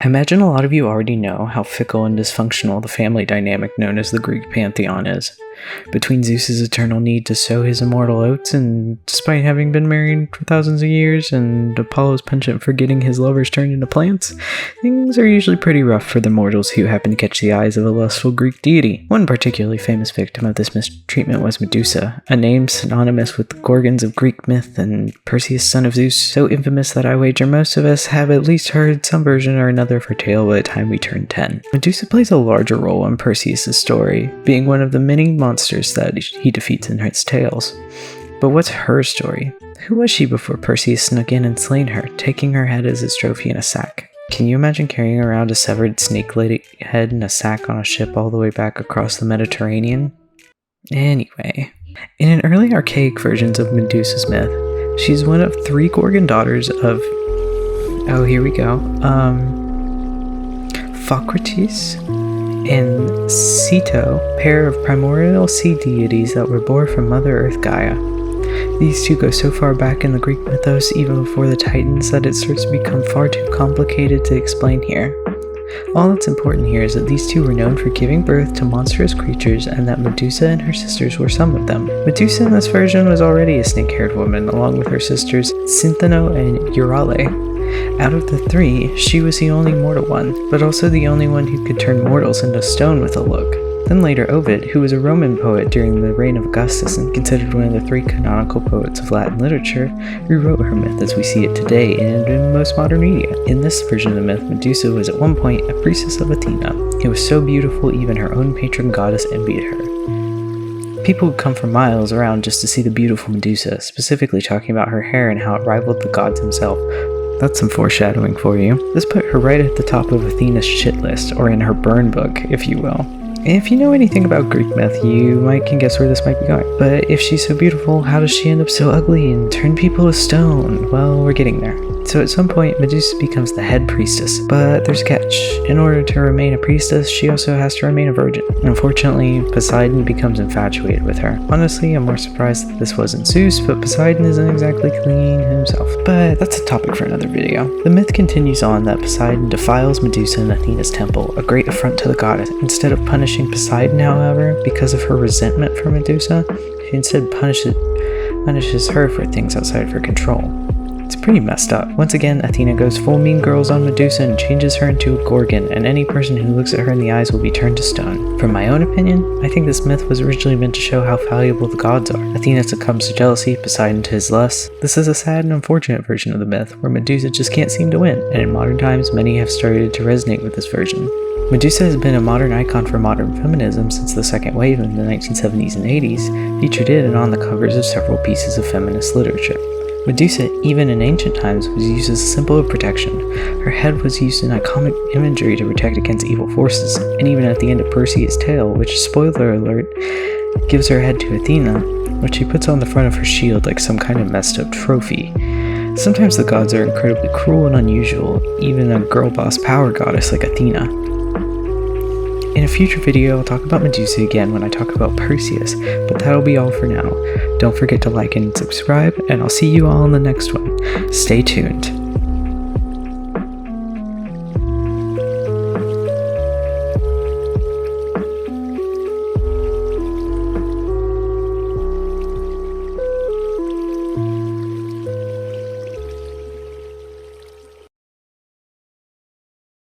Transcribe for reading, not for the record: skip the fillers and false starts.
I imagine a lot of you already know how fickle and dysfunctional the family dynamic known as the Greek pantheon is. Between Zeus's eternal need to sow his immortal oats, and despite having been married for thousands of years, and Apollo's penchant for getting his lovers turned into plants, things are usually pretty rough for the mortals who happen to catch the eyes of a lustful Greek deity. One particularly famous victim of this mistreatment was Medusa, a name synonymous with the Gorgons of Greek myth and Perseus, son of Zeus, so infamous that I wager most of us have at least heard some version or another of her tale by the time we turn 10. Medusa plays a larger role in Perseus' story, being one of the many monsters that he defeats in his tales. But what's her story? Who was she before Perseus snuck in and slain her, taking her head as his trophy in a sack? Can you imagine carrying around a severed snake-lady head in a sack on a ship all the way back across the Mediterranean? Anyway, in an early archaic versions of Medusa's myth, she's one of 3 Gorgon daughters of... oh, here we go. Phocrates and Ceto, pair of primordial sea deities that were born from Mother Earth Gaia. These two go so far back in the Greek mythos, even before the Titans, that it starts to become far too complicated to explain here. All that's important here is that these two were known for giving birth to monstrous creatures, and that Medusa and her sisters were some of them. Medusa in this version was already a snake-haired woman, along with her sisters Syntheno and Eurale. Out of the 3, she was the only mortal one, but also the only one who could turn mortals into stone with a look. Then later Ovid, who was a Roman poet during the reign of Augustus and considered one of the 3 canonical poets of Latin literature, rewrote her myth as we see it today and in most modern media. In this version of the myth, Medusa was at one point a priestess of Athena. It was so beautiful even her own patron goddess envied her. People would come from miles around just to see the beautiful Medusa, specifically talking about her hair and how it rivaled the gods himself. That's some foreshadowing for you. This put her right at the top of Athena's shit list, or in her burn book, if you will. If you know anything about Greek myth, you can guess where this might be going. But if she's so beautiful, how does she end up so ugly and turn people to stone? Well, we're getting there. So at some point, Medusa becomes the head priestess, but there's a catch. In order to remain a priestess, she also has to remain a virgin. Unfortunately, Poseidon becomes infatuated with her. Honestly, I'm more surprised that this wasn't Zeus, but Poseidon isn't exactly clean himself. But that's a topic for another video. The myth continues on that Poseidon defiles Medusa in Athena's temple, a great affront to the goddess. Instead of punishing Poseidon, however, because of her resentment for Medusa, she instead punishes her for things outside of her control. It's pretty messed up. Once again, Athena goes full mean girls on Medusa and changes her into a Gorgon, and any person who looks at her in the eyes will be turned to stone. From my own opinion, I think this myth was originally meant to show how valuable the gods are. Athena succumbs to jealousy, Poseidon to his lust. This is a sad and unfortunate version of the myth, where Medusa just can't seem to win, and in modern times, many have started to resonate with this version. Medusa has been a modern icon for modern feminism since the second wave in the 1970s and 80s, featured in and on the covers of several pieces of feminist literature. Medusa, even in ancient times, was used as a symbol of protection. Her head was used in iconic imagery to protect against evil forces, and even at the end of Perseus' tale, which, spoiler alert, gives her head to Athena, which she puts on the front of her shield like some kind of messed up trophy. Sometimes the gods are incredibly cruel and unusual, even a girl boss power goddess like Athena. In a future video, I'll talk about Medusa again when I talk about Perseus, but that'll be all for now. Don't forget to like and subscribe, and I'll see you all in the next one. Stay tuned.